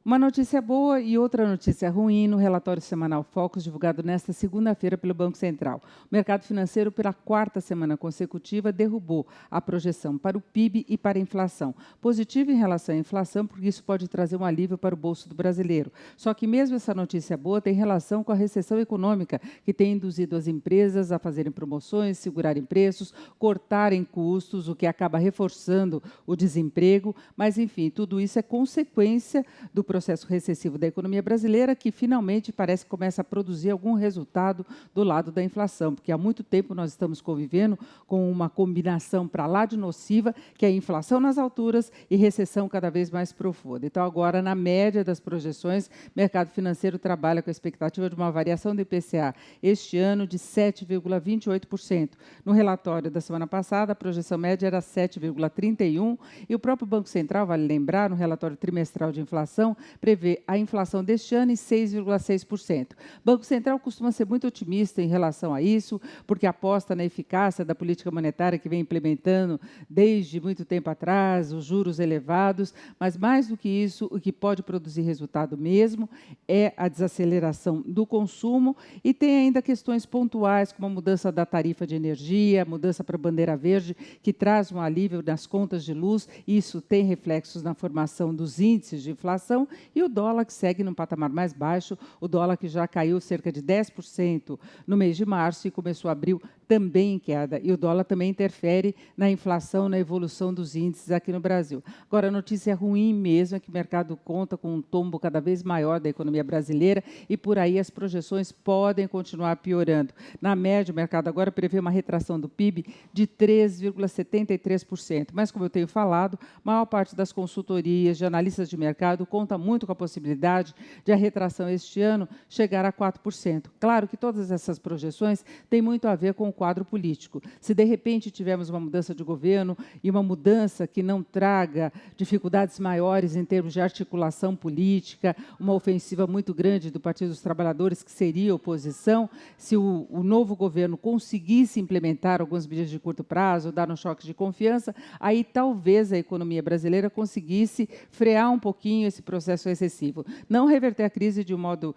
Uma notícia boa e outra notícia ruim no relatório semanal Focus, divulgado nesta segunda-feira pelo Banco Central. O mercado financeiro, pela quarta semana consecutiva, derrubou a projeção para o PIB e para a inflação. Positivo em relação à inflação, porque isso pode trazer um alívio para o bolso do brasileiro. Só que mesmo essa notícia boa tem relação com a recessão econômica, que tem induzido as empresas a fazerem promoções, segurarem preços, cortarem custos, o que acaba reforçando o desemprego. Mas, enfim, tudo isso é consequência do processo recessivo da economia brasileira, que finalmente parece que começa a produzir algum resultado do lado da inflação, porque há muito tempo nós estamos convivendo com uma combinação para lá de nociva, que é inflação nas alturas e recessão cada vez mais profunda. Então, agora, na média das projeções, o mercado financeiro trabalha com a expectativa de uma variação do IPCA este ano de 7,28%. No relatório da semana passada, a projeção média era 7,31%, e o próprio Banco Central, vale lembrar, no relatório trimestral de inflação, prevê a inflação deste ano em 6,6%. O Banco Central costuma ser muito otimista em relação a isso, porque aposta na eficácia da política monetária que vem implementando desde muito tempo atrás, os juros elevados, mas mais do que isso, o que pode produzir resultado mesmo é a desaceleração do consumo, e tem ainda questões pontuais, como a mudança da tarifa de energia, a mudança para a bandeira verde, que traz um alívio nas contas de luz, e isso tem reflexos na formação dos índices de inflação, e o dólar que segue num patamar mais baixo, o dólar que já caiu cerca de 10% no mês de março e começou abril também em queda. E o dólar também interfere na inflação, na evolução dos índices aqui no Brasil. Agora, a notícia ruim mesmo é que o mercado conta com um tombo cada vez maior da economia brasileira e por aí as projeções podem continuar piorando. Na média, o mercado agora prevê uma retração do PIB de 3,73%. Mas, como eu tenho falado, a maior parte das consultorias de analistas de mercado conta muito com a possibilidade de a retração este ano chegar a 4%. Claro que todas essas projeções têm muito a ver com o quadro político. Se, de repente, tivermos uma mudança de governo e uma mudança que não traga dificuldades maiores em termos de articulação política, uma ofensiva muito grande do Partido dos Trabalhadores, que seria oposição, se o novo governo conseguisse implementar algumas medidas de curto prazo, dar um choque de confiança, aí talvez a economia brasileira conseguisse frear um pouquinho esse processo excessivo. Não reverter a crise de um modo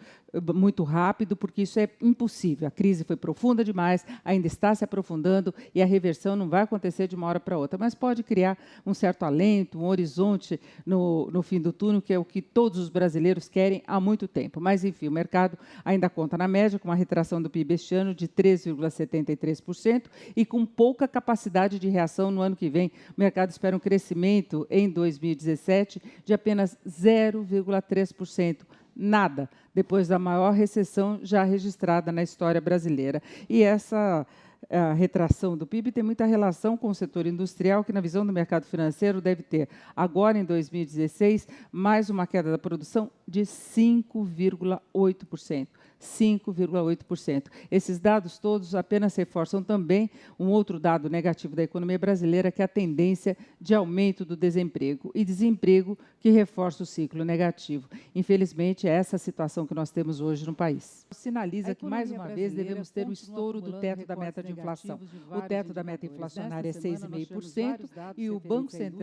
muito rápido, porque isso é impossível. A crise foi profunda demais, ainda está se aprofundando e a reversão não vai acontecer de uma hora para outra, mas pode criar um certo alento, um horizonte no fim do túnel, que é o que todos os brasileiros querem há muito tempo. Mas, enfim, o mercado ainda conta na média com uma retração do PIB este ano de 3,73% e com pouca capacidade de reação no ano que vem. O mercado espera um crescimento em 2017 de apenas 0,3%. Nada, depois da maior recessão já registrada na história brasileira. E essa retração do PIB tem muita relação com o setor industrial, que, na visão do mercado financeiro, deve ter, agora em 2016, mais uma queda da produção de 5,8%. 5,8%. Esses dados todos apenas reforçam também um outro dado negativo da economia brasileira, que é a tendência de aumento do desemprego e desemprego que reforça o ciclo negativo. Infelizmente, é essa a situação que nós temos hoje no país. Sinaliza que, mais uma vez, devemos ter o estouro do teto da meta de inflação. O teto da meta inflacionária é 6,5% e o Banco Central